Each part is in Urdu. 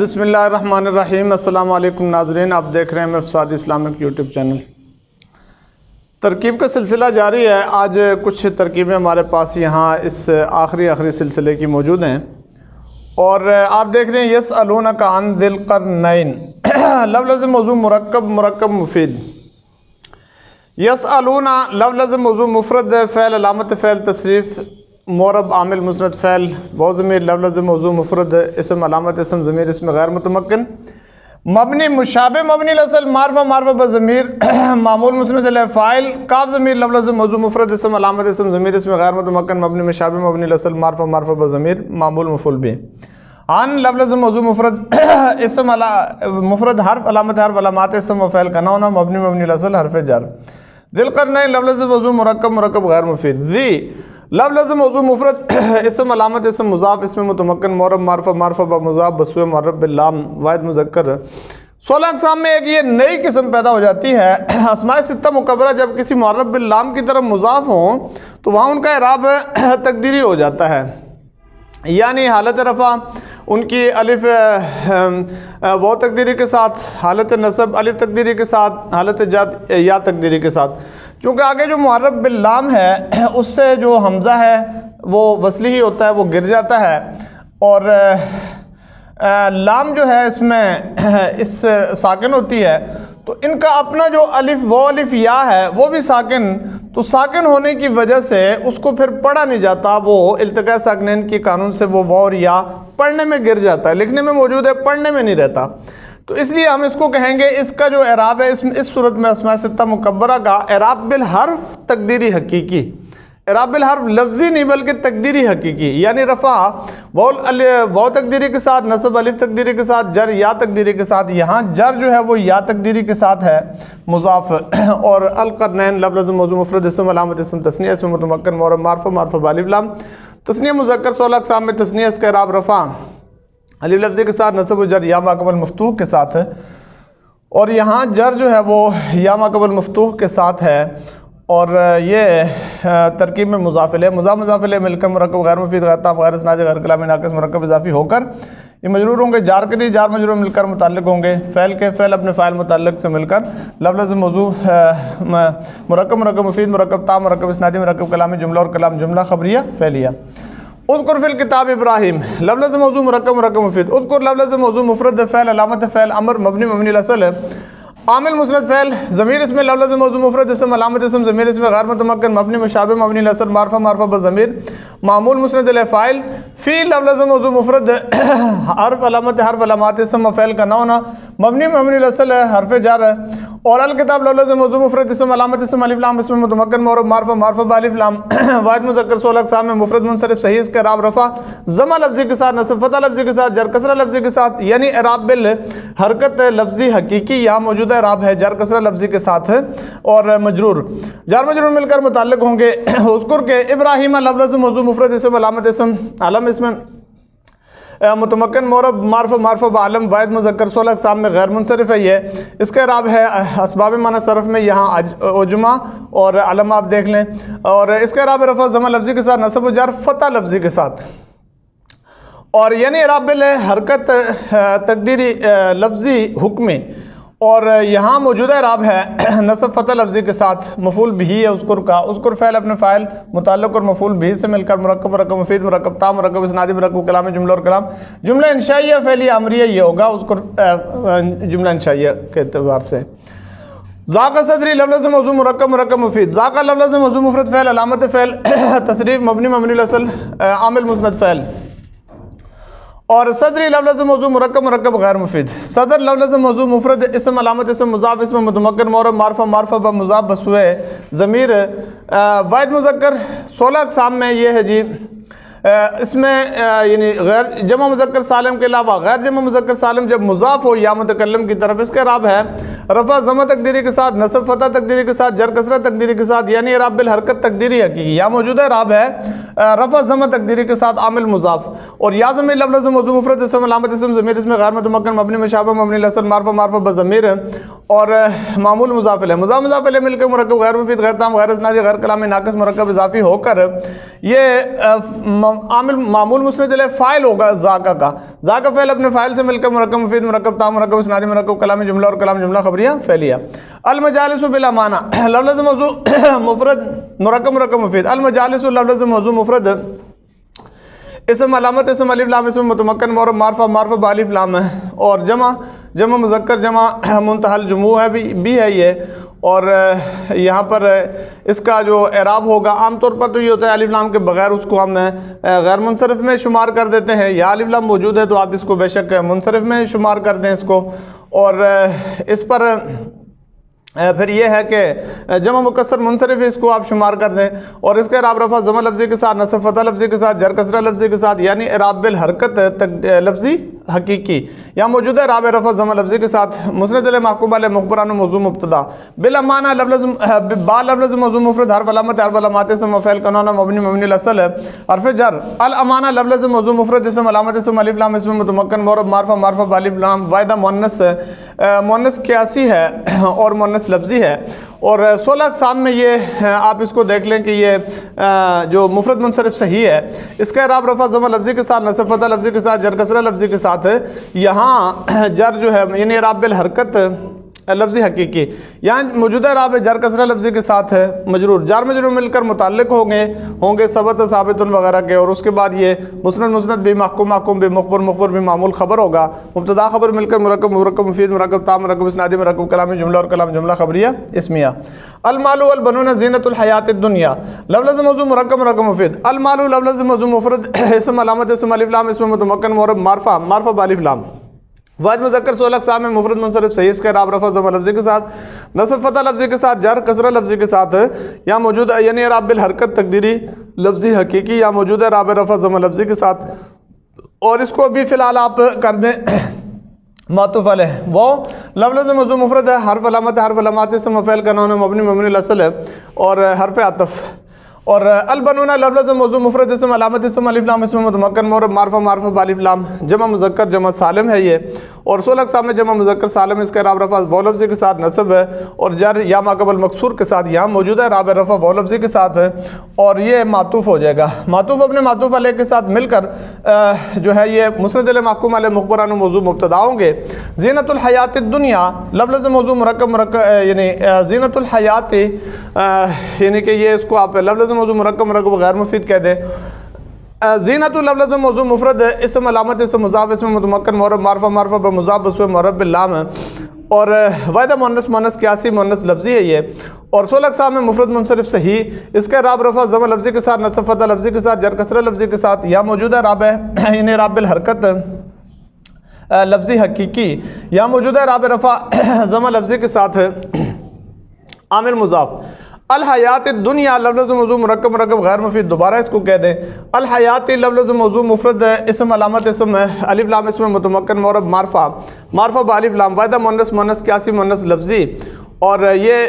بسم اللہ الرحمن الرحیم۔ السلام علیکم ناظرین، آپ دیکھ رہے ہیں مفساد اسلامک یوٹیوب چینل۔ ترکیب کا سلسلہ جاری ہے۔ آج کچھ ترکیبیں ہمارے پاس یہاں اس آخری سلسلے کی موجود ہیں، اور آپ دیکھ رہے ہیں یسألونک عن ذی القرنین۔ لفظ موضوع مرکب مفید۔ یسألون لفظ موضوع مفرد فعل علامت فعل تصریف معرب عامل مسند فعل واو ضمیر لفظ موضوع مفرد اسم علامت اسم ضمیر اسم غیر متمکن مبنی مشابہ مبنی الاصل معرفہ بضمیر معمول مسند علیہ فاعل کاف ضمیر لفظ موضوع مفرد اسم علامت اسم ضمیر اسم غیر متمکن مبنی مشابہ مبنی الاصل معرفہ بضمیر معمول مفعول به۔ عن لفظ موضوع مفرد اسم مفرد حرف علامات اسم و فعل کا نون مبنی الاصل حرف جر۔ ذی القرنین لفظ موضوع مرکب غیر مفید۔ ذی لفظ موضوع مفرد اسم علامت اسم مضاف اسم متمکن معرب معرفہ بمضاف بسوء معرب باللام واحد مذکر۔ 16 اقسام میں ایک یہ نئی قسم پیدا ہو جاتی ہے۔ اسماء ستہ مکبرہ جب کسی معرب باللام کی طرف مضاف ہوں تو وہاں ان کا اعراب تقدیری ہو جاتا ہے، یعنی حالت رفع ان کی الف واو تقدیری کے ساتھ، حالت نصب الف تقدیری کے ساتھ، حالت جر یا تقدیری کے ساتھ۔ چونکہ آگے جو معرب باللام ہے اس سے جو حمزہ ہے وہ وصلی ہی ہوتا ہے، وہ گر جاتا ہے، اور لام جو ہے اس میں اس ساکن ہوتی ہے، تو ان کا اپنا جو الف یا ہے وہ بھی ساکن، تو ساکن ہونے کی وجہ سے اس کو پھر پڑھا نہیں جاتا، وہ التقاء ساکنین کی قانون سے وہ واو اور یا پڑھنے میں گر جاتا ہے، لکھنے میں موجود ہے پڑھنے میں نہیں رہتا۔ تو اس لیے ہم اس کو کہیں گے اس کا جو اعراب ہے اس صورت میں اسماء ستہ مکبرہ کا اعراب بالحرف تقدیری حقیقی، اعراب بالحرف لفظی نہیں بلکہ تقدیری حقیقی، یعنی رفع واو تقدیری کے ساتھ، نصب الف تقدیری کے ساتھ، جر یا تقدیری کے ساتھ۔ یہاں جر جو ہے وہ یا تقدیری کے ساتھ ہے مضاف، اور القرنین لفظ موضوع مفرد اسم علامت اسم تثنیہ اسم متمکن معرب معرفہ بالف لام تثنیہ مذکر۔ 16 اقسام میں تثنیہ اس کا اعراب رفع الف لفظی کے ساتھ، نصب و جر یا ما قبل مفتوح کے ساتھ ہے، اور یہاں جر جو ہے وہ یا ما قبل مفتوح کے ساتھ ہے، اور یہ ترکیب میں مضاف الیہ مل کر مرکب غیر مفید غیر تام غیر اسنادی غیر کلامی ناقص مرکب اضافی ہو کر یہ مجرور ہوں گے، جار کے لیے جار مجرور مل کر متعلق ہوں گے، فعل کے فعل اپنے فاعل متعلق سے مل کر لفظ موضوع مرکب مفید مرکب تام مرکب اسنادی مرکب کلامی جملہ اور کلام جملہ خبریہ فعلیہ۔ اذکر فی الکتاب ابراہیم لفظ موضوع مرکب مفید۔ اذکر لفظ موضوع مفرد فعل علامت فعل امر مبنی الاصل عامل مسند فعل ضمیر اسم لفظ موضوع مفرد اسم علامت اسم ضمیر اسم غیر متمکن مبنی مشابہ مبنی الاصل معرفہ بضمیر معمول مسند علیہ فاعل فی لفظ موضوع مفرد حرف علامات اسم فعل کا نون مبنی الاصل حرف جر، اور الکتاب لفظ موضوع مفرد اسم علامت اسم الف لام اسم متمکن معرب معرفہ بالف لام واحد مذکر۔ 16 اقسام میں مفرد منصرف صحیح اس کا اعراب رفع ضمہ لفظی کے ساتھ، نصب فتح لفظی کے ساتھ، جر کسرہ لفظی کے ساتھ، یعنی اعراب بالحرکت لفظی حقیقی یہاں موجود اعراب ہے جر کسرہ لفظی کے ساتھ ہے، اور مجرور جار مجرور مل کر متعلق ہوں گے۔ اذکر کے ابراہیم لفظ موضوع مفرد اسم علامت اسم علم اسم متمکن معرب معرفہ بعلم واحد مذکر۔ 16 اقسام میں غیر منصرف ہے یہ، اس کا اعراب ہے اسباب معنی صرف میں یہاں عجمہ اور علم آپ دیکھ لیں، اور اس کا اعراب رفع ضمہ لفظی کے ساتھ، نصب و جر فتح لفظی کے ساتھ، اور یعنی اعراب بالحرکت تقدیری لفظی حکمی، اور یہاں موجودہ اعراب ہے نصب فتح لفظی کے ساتھ مفعول بھی ہے اذکر کا، اذکر فعل اپنے فاعل متعلق اور مفعول بھی سے مل کر مرکب مفید مرکب تام مرکب اسنادی مرکب کلام جملہ اور کلام جملہ انشائیہ فعلیہ امریہ یہ ہوگا اذکر جملہ انشائیہ کے اعتبار سے۔ ذاق صدری لفظ موضوع مرکب مفید۔ ذاق لفظ موضوع مفرد فعل علامت فعل تصریف مبنی الاصل عامل مسند فعل، اور صدری لفظ موضوع مرکب غیر مفید۔ صدر لفظ موضوع مفرد اسم علامت اسم مضاف اسم متمکن معرب معرفہ بمضاف بسوء ضمیر واحد مذکر۔ 16 اقسام میں یہ ہے جی، اس میں یعنی غیر جمع مذکر سالم کے علاوہ غیر جمع مذکر سالم جب مضاف ہو یا متکلم کی طرف، اس کا اعراب ہے رفع ضمہ تقدیری کے ساتھ، نصب فتح تقدیری کے ساتھ، جر کسرہ تقدیری کے ساتھ، یعنی اعراب بالحرکت تقدیری حقیقی یہاں موجودہ اعراب ہے رفع ضمہ تقدیری کے ساتھ عامل مضاف، اور یا ضمیر لفظ موضوع مفرد اسم علامت اسم ضمیر اسم غیر متمکن مبنی مشابہ مبنی الاصل معرفہ بضمیر، اور معمول مضاف الیہ مضاف الیہ مل کے مرکب غیر مفید غیر تام غیر اسنادی غیر کلامی ناقص مرکب اضافی ہو کر یہ عامل معمول مسند علیہ فاعل ہوگا ذاکا کا، ذاکا فعل اپنے فاعل سے مل کر مرکب مفید، مرکب تام، مرکب اسنادی، مرکب کلامی جملہ اور کلام جملہ خبریہ فعلیہ۔ المجالس بلا معنی لفظ موضوع مفرد مرکب مرکب مفید۔ المجالس لفظ موضوع مفرد اسم علامت اسم الف لام اسم متمکن مورب معرفہ معرفہ بالف لام ہے، اور جمع مذکر جمع منتہی الجموع ہے بھی ہے یہ، اور یہاں پر اس کا جو اعراب ہوگا عام طور پر تو یہ ہوتا ہے الف لام کے بغیر اس کو ہم غیر منصرف میں شمار کر دیتے ہیں، یا الف لام موجود ہے تو آپ اس کو بے شک منصرف میں شمار کر دیں اس کو، اور اس پر پھر یہ ہے کہ جمع مکسر منصرف اس کو آپ شمار کر دیں، اور اس کا اعراب رفع ضمہ لفظی کے ساتھ، نصب فتح لفظی کے ساتھ، جر کسرہ لفظی کے ساتھ، یعنی اعراب بالحرکت لفظی حقیقی، یا موجود ہے اعراب رفع ضمہ لفظی کے ساتھ، مسند علیہ محکوم علیہ مخبران موضوع مبتدا، بلا معنی با لفظ موضوع مفرد حرف علامت اسم فعل قانون مبنی الاصل حرف جر، الامانہ لفظ موضوع مفرد اسم علامت اسم الف لام اسم متمکن مورب معرفہ بالف لام، واحدہ مؤنث قیاسی ہے اور مؤنث لفظی ہے، اور 16 اقسام میں یہ آپ اس کو دیکھ لیں کہ یہ جو مفرد منصرف صحیح ہے، اس کا اعراب رفع ضمہ لفظی کے ساتھ، نصب فتح لفظی کے ساتھ، جر کسرہ لفظی کے ساتھ، یہاں جر جو ہے یعنی اعراب بالحرکت لفظی حقیقی، یہاں موجودہ اعراب جر کسرہ لفظی کے ساتھ ہے مجرور، جار مجرور مل کر متعلق ہوں گے ثبت ثابت وغیرہ کے، اور اس کے بعد یہ مسند بھی محکوم بھی مخبر بھی معمول خبر ہوگا، مبتدا خبر مل کر مرکب مفید، مرکب تام، مرکب اسنادی، مرکب کلامی جملہ اور کلام جملہ خبریہ اسمیہ۔ المال والبنون زینت الحیات الدنیا لفظ موضوع مرکب مفید، المال لفظ موضوع مفرد اسم علامت اسم الف لام اسم متمکن مورب معرفہ بالف لام، واحد مذکر 16 اقسام میں مفرد منصرف صحیح، اس کا اعراب رفع ضمہ لفظی کے ساتھ، نصب فتح لفظی کے ساتھ، جر کسرہ لفظی کے ساتھ، یا موجود یعنی اعراب بالحرکت تقدیری لفظی حقیقی، یا موجود اعراب رفع ضمہ لفظی کے ساتھ، اور اس کو بھی فی الحال آپ کر دیں معطوف علیہ، وہ لفظ موضوع مفرد ہے، حرف علامات اسم فعل قانون مبنی الاصل ہے، اور حرف عطف، اور البنون لفظ موضوع مفرد اسم علامت اسم الف لام اسم متمکن مورب معرفہ بالف لام، جمع مذکر جمع سالم ہے یہ، اور 16 اقسام میں جمع مذکر سالم، اس کا اعراب رفع واو لفظی کے ساتھ نصب ہے، اور جر یا ما قبل مکسور کے ساتھ، یہاں موجود ہے اعراب رفع واو لفظی کے ساتھ ہے، اور یہ معطوف ہو جائے گا، معطوف اپنے معطوف علیہ کے ساتھ مل کر جو ہے یہ مسند علیہ محکوم علیہ مخبران موضوع مبتدا ہوں گے۔ زینت الحیات الدنیا لفظ موضوع مرکب یعنی زینت الحیات یعنی کہ یہ اس کو آپ لفظ موضوع مرکب غیر مفید کہہ دیں۔ زینت لفظ موضوع مفرد اسم علامت اسم مضاف اسم متمکن مورب معرفہ بمضاف بسوء مورب باللام، اور واحدہ مؤنث قیاسی مؤنث لفظی ہے یہ، اور 16 اقسام میں مفرد منصرف صحیح، اس کا اعراب رفع ضمہ لفظی کے ساتھ، نصب فتح لفظی کے ساتھ، جر کسرہ لفظی کے ساتھ، یا موجودہ اعراب ہے یعنی اعراب بالحرکت لفظی حقیقی، یا موجودہ اعراب رفع ضمہ لفظی کے ساتھ عامل مضاف۔ الحیات الدنیا لفظ موضوع مرکب غیر مفید، دوبارہ اس کو کہہ دیں، الحیات لفظ موضوع مفرد اسم علامت اسم الف لام اسم متمکن مورب معرفہ بالف لام، واحدہ مؤنث قیاسی مؤنث لفظی، اور یہ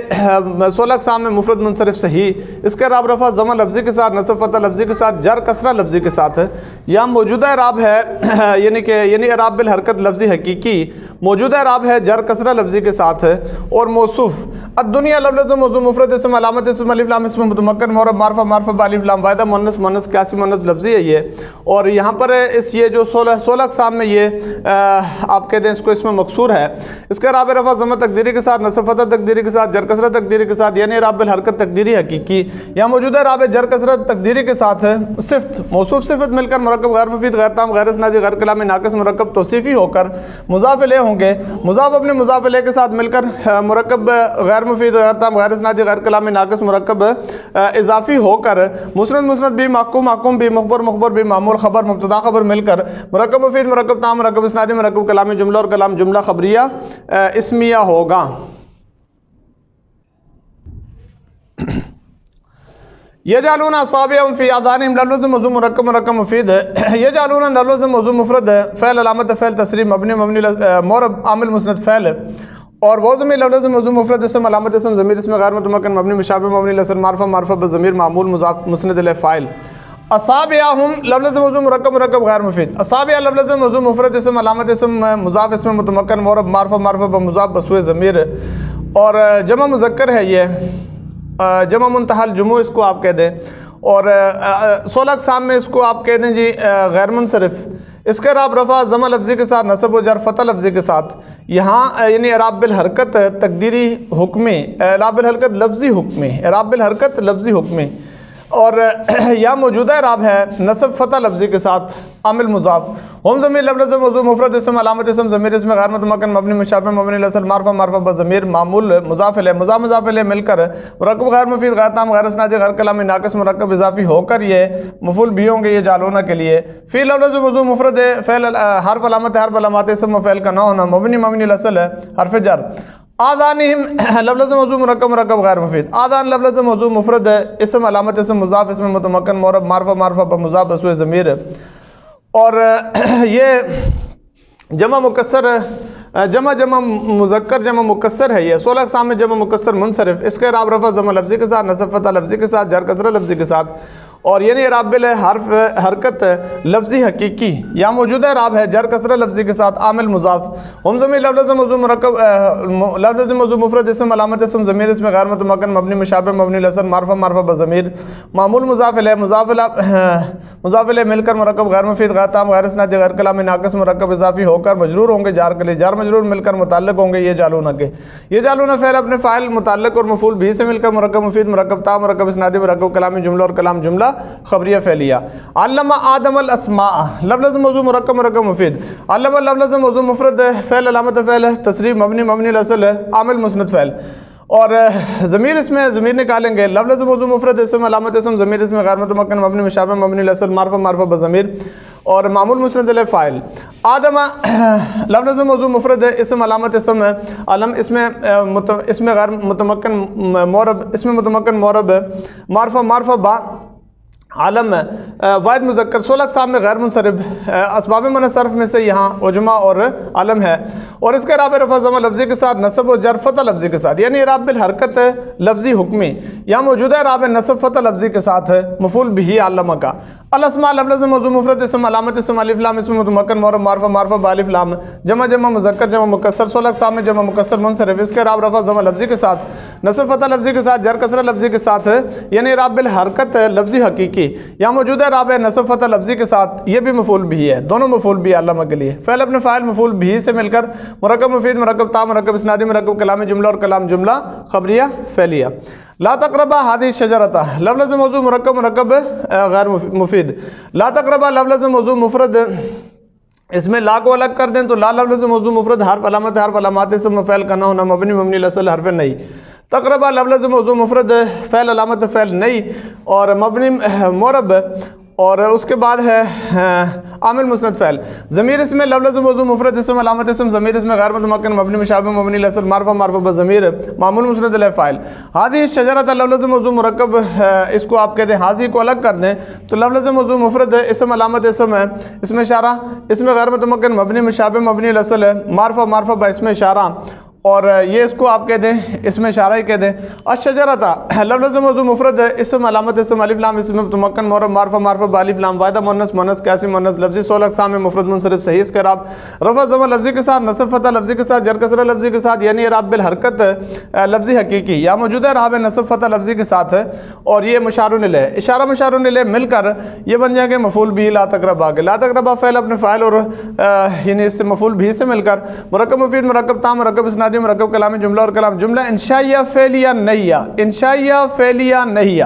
16 اقسام میں مفرد منصرف صحیح، اس کا اعراب رفع ضمہ لفظی کے ساتھ، نصب فتح لفظی کے ساتھ، جر کسرہ لفظی کے ساتھ، یا موجودہ اعراب ہے یعنی اعراب بالحرکت لفظی حقیقی، موجودہ اعراب ہے جر کسرہ لفظی کے ساتھ، اور موصوف الدنیا لفظ موضوع مفرد اسم علامت اسم الف لام اسم متمکن مورب معرفہ بالف لام، واحدہ مؤنث قیاسی مؤنث لفظی ہے یہ، اور یہاں پر یہ جو 16 اقسام میں یہ آپ کہہ دیں اس کو اس میں مقصور ہے، اس کا اعراب رفع ضمہ تقدیری کے ساتھ، نصب فتح تقدیری کے ساتھ، جر کسرہ تقدیری کے ساتھ، یعنی اعراب بالحرکت تقدیری حقیقی، یا موجودہ اعراب جر کسرہ تقدیری کے ساتھ صفت موصوف صفت مل کر مرکب غیر مفید غیر تام غیر اسنادی غیر کلامی ناقص مرکب توصیفی ہو کر مضاف الیہ ہوں گے، مضاف اپنے مضاف الیہ کے ساتھ مل کر مرکب غیر مفید غیر تام غیر اسنادی غیر کلامی ناقص مرکب اضافی ہو کر مسند بھی محکوم بھی مخبر بھی معمول خبر مبتدا خبر مل کر مرکب مفید مرکب تام مرکب اسنادی مرکب کلامی جملہ اور کلام جملہ خبریہ اسمیہ ہوگا۔ یجعلون اصابعهم فی اذانہم لفظ موضوع مرکب مفید ہے، یجعلون لفظ موضوع مفرد ہے، فعل علامت فعل تصریف مبنی مورب عامل مسند فعل، اور وہ ضمیر لفظ موضوع مفرد اسم علامت اسم ضمیر اسم غیر متمکن مبنی مشابہ مبنی لسر معرفہ بضمیر معمول مضاف مسند الیہ فاعل۔ اصابعہم لفظ موضوع مرکب غیر مفید، اصابع لفظ موضوع مفرد اسم علامت اسم مضاف اسم متمکن مورب معرفہ بمضاف بسوء ضمیر، اور جمع مذکر ہے یہ، جمع منتہی الجموع اس کو آپ کہہ دیں، اور 16 اقسام میں اس کو آپ کہہ دیں جی غیر منصرف، اس کے اعراب رفع ضمہ لفظی کے ساتھ، نصب و جر فتح لفظی کے ساتھ، یہاں یعنی اعراب بالحرکت تقدیری حکمی، اعراب بالحرکت لفظی حکمی، اعراب بالحرکت لفظی حکمی، اور یہاں موجودہ اعراب ہے نصب فتح لفظی کے ساتھ عامل مضاف، ہم ضمیر لفظ موضوع مفرد اسم علامت اسم ضمیر اسم غیر متمکن مبنی مشابہ مبنی الاصل معرفہ معرفہ بضمیر معمول مضاف الیہ مضاف مضاف الیہ مل کر مرکب غیر مفید غیر تام غیر اسنادی غیر کلامی ناقص مرکب اضافی ہو کر یہ مفعول بھی ہوں گے یہ جعلونہ کے لیے۔ فعل لفظ موضوع مفرد فعل حرف علامت حرف علامات اسم و فعل کا نہ ہونا مبنی مبنی الاصل ہے حرف جر۔ آذانہم لفظ موضوع مرکب مرکب غیر مفید، آذان لفظ موضوع مفرد اسم علامت اسم مضاف اسم متمکن مورب معرفہ معرفہ مضاف بسوء ضمیر، اور یہ جمع مکسر جمع مذکر جمع مکسر ہے، یہ 16 اقسام میں جمع مکسر منصرف، اس کے اعراب رفع ضمہ لفظی کے ساتھ، نصب فتح لفظی کے ساتھ، جر کسرہ لفظی کے ساتھ، اور یعنی اعراب بالحرف حرکت لفظی حقیقی، یا موجودہ اعراب ہے جر کسرہ لفظی کے ساتھ عامل مضاف، ہم ضمیر لفظ موضوع مرکب لفظ موضوع مفرد اسم علامت اسم ضمیر اسم غیر متمکن مبنی مشابہ مبنی الاصل معرفہ معرفہ بضمیر معمول مضاف الیہ مضاف الیہ مل کر مرکب غیر مفید غیر تام غیر اسنادی غیر کلامی ناقص مرکب اضافی ہو کر مجرور ہوں گے جار کے لیے، جار مجرور مل کر متعلق ہوں گے یہ جعلونہ کے، یہ جعلونہ فعل اپنے فاعل متعلق اور مفعول بھی سے مل کر مرکب مفید مرکب تام مرکب اسنادی مرکب کلامی جملہ اور کلام جملہ خبریہ فعلیہ۔ علم آدم الاسماء لفظ موضوع مرکب مرکب مفید، علم لفظ موضوع مفرد فعل علامت فعل تصریف مبنی مبنی الاصل عامل مسند فعل، اور ضمیر اس میں ضمیر نکالیں گے لفظ موضوع مفرد اسم علامت اسم ضمیر اسم غیر متمکن مبنی مشابہ مبنی الاصل معرفہ معرفہ بضمیر اور معمول مسند الیہ فاعل۔ آدم لفظ موضوع مفرد اسم علامت اسم علم اسم غیر متمکن مورب اسم متمکن مورب معرفہ معرفہ با عالم واحد مذکر 16 اقسام میں غیر منصرف، اسباب منع صرف میں سے یہاں عجمہ اور علم ہے، اور اس کے اعراب رفع ضمہ لفظی کے ساتھ، نصب و جر فتح لفظی کے ساتھ، یعنی اعراب بالحرکت لفظی حکمی، یہاں موجودہ اعراب نصب فتح لفظی کے ساتھ مفعول بھی علمہ کا۔ الاسماء لفظ موضوع مفرد اسم علامت اسم الف لام اسم متمکن مورب معرفہ معرفہ بالف لام جمع جمع مذکر جمع مکسر 16 اقسام میں جمع مکسر منصرف، اس کے اعراب رفع ضمہ لفظی کے ساتھ، نصب فتح لفظی کے ساتھ، جر کسرہ لفظی کے ساتھ، یعنی اعراب بالحرکت لفظی حقیقی، یہاں موجودہ اعراب ہے نصب فتح لفظی کے ساتھ، یہ بھی مفعول بھی ہے، دونوں مفعول بھی علامہ کے لیے۔ فعل اپنے فاعل مفعول بھی سے مل کر مرکب مفید مرکب تام مرکب اسنادی مرکب کلامی جملہ اور کلام جملہ خبریہ فعلیہ۔ لا تقربا هذه الشجرة لفظ موضوع مرکب مرکب غیر مفید، لا تقربا لفظ موضوع مفرد اس میں لا کو الگ کر دیں تو لا لفظ موضوع مفرد حرف علامات اسم فعل کا نہ ہونا مبنی مبنی الاصل حرف نہیں، تقربا لفظ موضوع مفرد فعل علامت فعل نہیں اور مبنی مورب، اور اس کے بعد ہے عامل مسند فعل۔ ضمیر اس میں لفظ موضوع مفرد اسم علامت اسم ضمیر اس میں غیر متمکن مبنی مشابہ مبنی الاصل معرفہ معرفہ بضمیر معمول مسند الیہ فاعل۔ هذه الشجرة لفظ موضوع مرکب اس کو آپ کہتے ہیں حاضی کو الگ کر دیں تو لفظ موضوع مفرد اسم علامت اسم ہے، اسم اشارہ اسم غیر متمکن مبنی مشابہ مبنی الاصل ہے معرفہ معرفہ با اسم اشارہ، اور یہ اس کو آپ کہہ دیں اسم اشارہ ہی کہہ دیں۔ الشجرۃ لفظ موضوع مفرد اسم علامت اسم الف لام اسم متمکن مورب معرفہ معرفہ بالف لام واحدہ مؤنث مؤنث قیاسی مؤنث لفظی 16 اقسام میں مفرد منصرف صحیح، اس کے اعراب رفع ضمہ لفظی کے ساتھ، نصب فتح لفظی کے ساتھ، جر کسرہ لفظی کے ساتھ، یعنی اعراب بالحرکت لفظی حقیقی، یا موجودہ اعراب ہے نصب فتح لفظی کے ساتھ ہے، اور یہ مشار الیہ اشارہ مشار الیہ مل کر یہ بن جائیں گے مفعول بھی لا تقربا کے۔ لا تقربا فعل اپنے فاعل اور یعنی اس سے مفعول بھی سے مل کر مرکب مفید مرکب تام مرکب اسنادی مرکب کلامی جملہ اور کلام جملہ انشائیہ فعلیہ نہیہ، انشائیہ فعلیہ نہیہ۔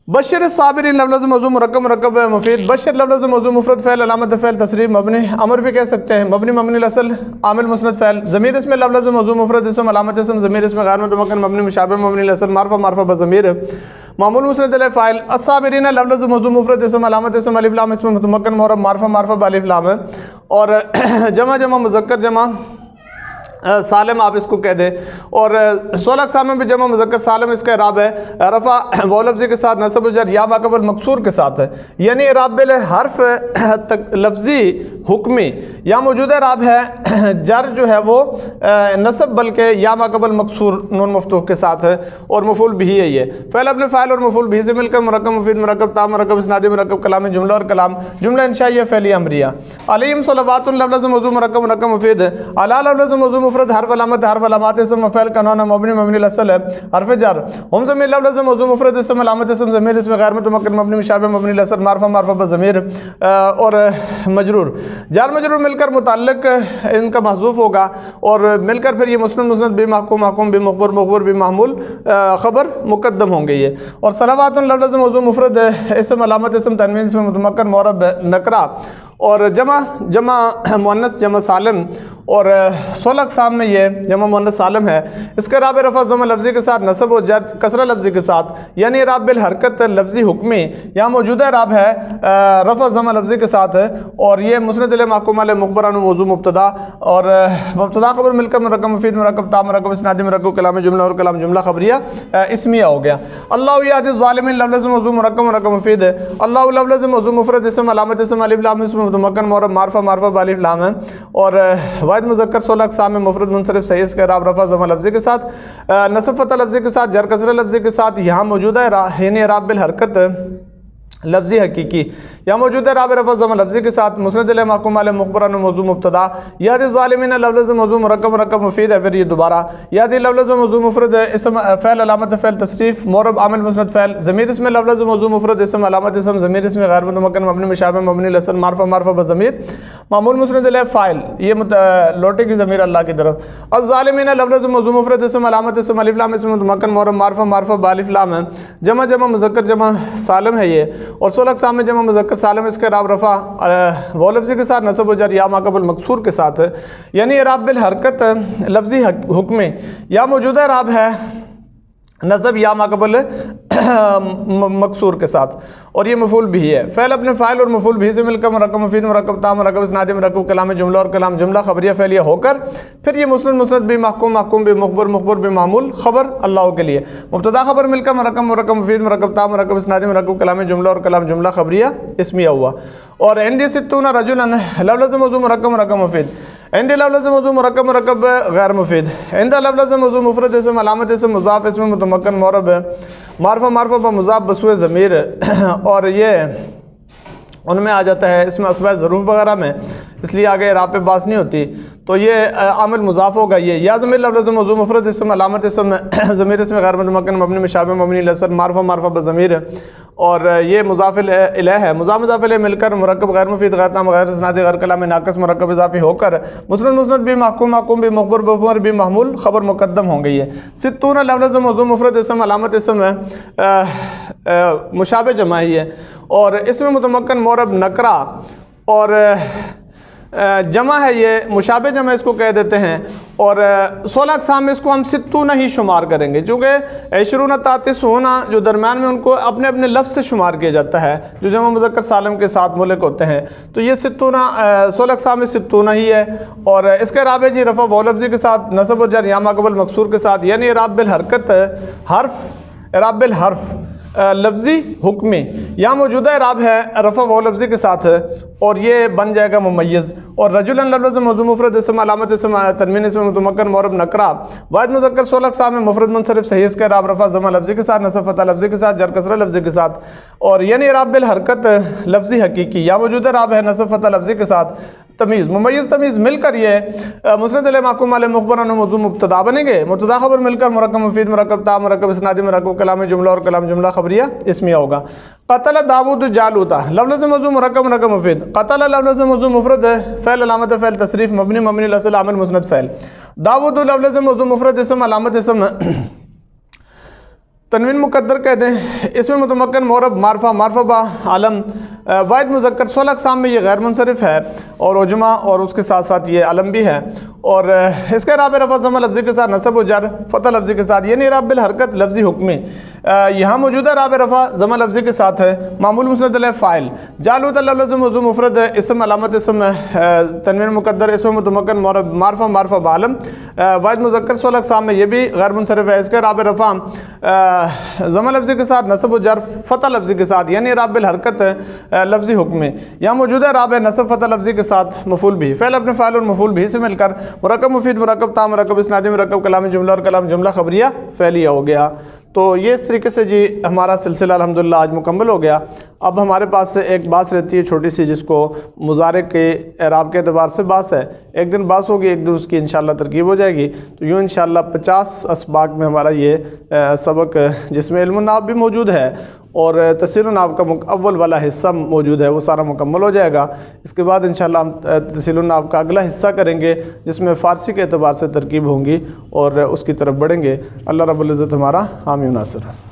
بشر الصابرین لفظ موضوع مرکب مرکب مفید، بشر لفظ موضوع مفرد فعل علامت فعل تصریف مبنی امر بھی کہہ سکتے ہیں مبنی مبنی الاصل عامل مسند فعل۔ ضمیر اس میں لفظ موضوع مفرد اسم علامت اسم ضمیر اس میں غیر متمکن مبنی مشابہ مبنی الاصل معرفہ معرفہ بضمیر معمول مسند الیہ فاعل۔ الصابرین لفظ موضوع مفرد اسم علامت اسم الف لام اسم متمکن مورب معرفہ معرفہ بالف لام، اور جمع جمع مذکر جمع سالم آپ اس کو کہہ دیں، اور 16 اقسام میں بھی جمع مذکر سالم اس کا اعراب ہے رفع واو لفظی کے ساتھ، نصب و جر یا ما قبل مکسور کے ساتھ ہے، یعنی اعراب بالحرف لفظی حکمی، یا موجودہ اعراب ہے جر جو ہے وہ نصب بلکہ یا ما قبل مکسور نون مفتوح کے ساتھ ہے، اور مفعول بھی ہے یہ فعل اپنے فاعل اور مفعول بھی سے مل کر مرکب مفید مرکب تام مرکب اسنادی مرکب کلام جملہ اور کلام جملہ انشائیہ فعلیہ امریہ۔ علیہم صلوات لفظ موضوع مرکب مرکب مفید، علی لفظ موضوع مفرد حرف علامات اسم فعل کا نون مبنی الاصل ہے حرف جر ہم ضمیر لفظ موضوع مفرد اسم علامت اسم ضمیر اس میں غیر متمکن مبنی مشابہ مبنی الاصل معرفہ بضمیر اور مجرور جار مجرور مل کر متعلق ان کا محذوف ہوگا اور مل کر پھر یہ مسند بھی محکوم بھی مخبر بھی معمول خبر مقدم ہوں گے یہ. اور صلوات لفظ موضوع مفرد اسم علامت اسم تنوین اس میں متمکن معرب نکرہ اور جمع مؤنث جمع سالم اور 16 اقسام میں یہ جمع مؤنث سالم ہے. اس کے اعراب رفع ضمہ لفظی کے ساتھ نصب و جر کسرہ لفظی کے ساتھ یعنی اعراب بالحرکت لفظی حکمی یہاں موجودہ اعراب ہے رفع ضمہ لفظی کے ساتھ ہے اور یہ مسند الیہ محکوم علیہ مخبر عنہ موضوع مبتدا اور مبتدا خبر مل کر مرکب مفید مرکب تا مرکب اسنادی مرکب کلام جملہ اور کلام جملہ خبریہ اسمیہ ہو گیا. اللہ یہدی الظالمین لفظ موضوع مرکب مفید ہے. اللہ لفظ موضوع مفرد اسم علامت اسم الف لام اسم متمکن معرب معرفہ بالف لام ہے اور واحد مذکر 16 اقسام میں مفرد منصرف صحیح اس کا اعراب رفع ضمہ لفظی کے ساتھ نصب فتح لفظی کے ساتھ جر کسرہ لفظی کے ساتھ یہاں موجودہ ہے یعنی اعراب بالحرکت لفظی حقیقی یا موجود ہے اعراب رفع ضمہ لفظی کے ساتھ مسند الیہ محکوم علیہ مخبر عنہ موضوع مبتدا یادی الظالمین لفظ موضوع مرکب مفید ہے. پھر یہ دوبارہ یادی لفظ موضوع مفرد اسم فعل علامت فعل تصریف معرب عامل مسند فعل ضمیر اس میں لفظ موضوع مفرد اسم علامت اسم ضمیر اس میں غیر متمکن مبنی مشابہ مبنی الاصل معرفہ بضمیر معمول مسند الیہ فاعل یہ لوٹے کی ضمیر اللہ کی طرف. الظالمین لفظ موضوع مفرد اسم علامت اسم الف لام اسم متمکن معرب معرفہ بالف لام ہے. جمع مذکر جمع سالم ہے یہ اور 16 اقسام میں جمع مذکر سالم اس کے اعراب رفع وہ لفظی کے ساتھ نصب و جر یا ما قبل مکسور کے ساتھ یعنی اعراب بالحرکت لفظی حکم یا موجودہ اعراب ہے نصب یا ما قبل مکسور کے ساتھ اور یہ مفعول بھی ہے. فعل اپنے فاعل اور مفعول بھی سے مل کر مرکب مفید مرکب تا مرکب اسنادی مرکب کلام جملہ اور کلام جملہ خبریہ فعلیہ ہو کر پھر یہ مسند بھی محکوم بھی مخبر بھی معمول خبر اللہ کے لیے مبتدا خبر مل کر مرکب مفید مرکب تا مرکب اسنادی مرکب کلام جملہ اور کلام جملہ خبریہ اسمیہ ہوا. اور عندی 60 رجلا لفظ موضوع مرکب مفید عندی لفظ موضوع مرکب غیر مفید عند لفظ موضوع مفرد اسم علامت اسم مضاف اسم متمکن معرب معرفہ مضاف بسوء ضمیر اور یہ ان میں آ جاتا ہے اس میں اسماء ظروف وغیرہ میں اس لیے آگے اعراب پہ باس نہیں ہوتی تو یہ عامل مضاف ہوگا یہ یا ضمیر لفظ موضوع مفرد اسم علامت اسم ضمیر اسم غیر متمکن مبنی مشابہ مبنی الاصل معرفہ بضمیر اور یہ مضاف الیہ ہے. مضاف الیہ مل کر مرکب غیر مفید غیر تام غیر اسنادی غیر کلام ناقص مرکب اضافی ہو کر مسند بھی محکوم بھی مخبر بھی معمول خبر مقدم ہوں گئی ہے. 60 لفظ موضوع مفرد اسم علامت اسم مشابہ جماعی ہے اور اس میں متمکن معرب نکرہ اور جمع ہے یہ مشابہ جمع اس کو کہہ دیتے ہیں اور 16 اقسام میں اس کو ہم 60 ہی شمار کریں گے چونکہ 20 تا 90 جو درمیان میں ان کو اپنے اپنے لفظ سے شمار کیا جاتا ہے جو جمع مذکر سالم کے ساتھ ملک ہوتے ہیں تو یہ 16 اقسام میں 60 ہی ہے. اور اس کا اعراب ہے جی رفع و لفظی کے ساتھ نصب و جر یا ما قبل مکسور کے ساتھ یعنی اعراب بالحرکت اعراب بالحرف لفظی حکمی یا موجودہ اعراب ہے رفع و لفظی کے ساتھ اور یہ بن جائے گا ممیز. اور رجلا لفظ موضوع مفرد اسم علامت اسم تنوین اسم متمکن معرب نکرہ واحد مذکر 16 اقسام میں مفرد منصرف صحیح اس کا اعراب رفع ضمہ لفظی کے ساتھ نصب فتح لفظی کے ساتھ جر کسرہ لفظی کے ساتھ اور یعنی اعراب بالحرکت لفظی حقیقی یا موجودہ اعراب ہے نصب فتح لفظی کے ساتھ تمیز ممیز تمیز مل کر یہ مسند الیہ محکوم علیہ مخبر عنہ موضوع مبتدا بنیں گے. مبتدا خبر مل کر مرکب مفید مرکب تا مرکب اسنادی مرکب کلام جملہ اور کلام جملہ خبریہ اسمیہ ہوگا. قتل داود جالوتا لفظ موضوع مرکب مفید قتل لفظ موضوع مفرد فعل علامت فعل تصریف مبنی الاصل عامل مسند فعل. داود لفظ موضوع مفرد اسم علامت اسم تنوین مقدر کہہ دیں اس میں متمکن معرب معرفہ با عالم واحد مذکر 16 اقسام میں یہ غیر منصرف ہے اور عجمہ اور اس کے ساتھ ساتھ یہ علم بھی ہے اور اس کا اعراب رفع ضمہ لفظی کے ساتھ نصب و جر فتح لفظی کے ساتھ یعنی اعراب بالحرکت لفظی حکمی یہاں موجودہ اعراب رفع ضمہ لفظی کے ساتھ ہے معمول مسند الیہ فاعل. جالوت لفظ موضوع مفرد اسم علامت اسم تنوین مقدر اسم متمکن معرب معرفہ بعلم واحد مذکر 16 اقسام میں یہ بھی غیر منصرف ہے. اس کا اعراب رفع ضمہ لفظی کے ساتھ نصب و جر فتح لفظی کے ساتھ یعنی اعراب بالحرکت لفظی حکم یا موجودہ اعراب ہے نصب فتح لفظی کے ساتھ مفعول بھی فعل اپنے فاعل اور مفعول بھی سے مل کر مرکب مفید مرکب تا مرکب اسنادی مرکب کلام جملہ اور کلام جملہ خبریہ فعلیہ ہو گیا. تو یہ اس طریقے سے جی ہمارا سلسلہ الحمدللہ آج مکمل ہو گیا۔ اب ہمارے پاس ایک باس رہتی ہے چھوٹی سی، جس کو مضارع کے اعراب کے اعتبار سے باس ہے۔ ایک دن باس ہوگی، ایک دن اس کی انشاءاللہ ترکیب ہو جائے گی۔ تو یوں انشاءاللہ 50 اسباق میں ہمارا یہ سبق، جس میں علم النحو بھی موجود ہے اور تسہیل النحو کا اول والا حصہ موجود ہے، وہ سارا مکمل ہو جائے گا۔ اس کے بعد انشاءاللہ ہم تسہیل النحو کا اگلا حصہ کریں گے، جس میں فارسی کے اعتبار سے ترکیب ہوں گی اور اس کی طرف بڑھیں گے۔ اللہ رب العزت ہمارا حامی و ناصر۔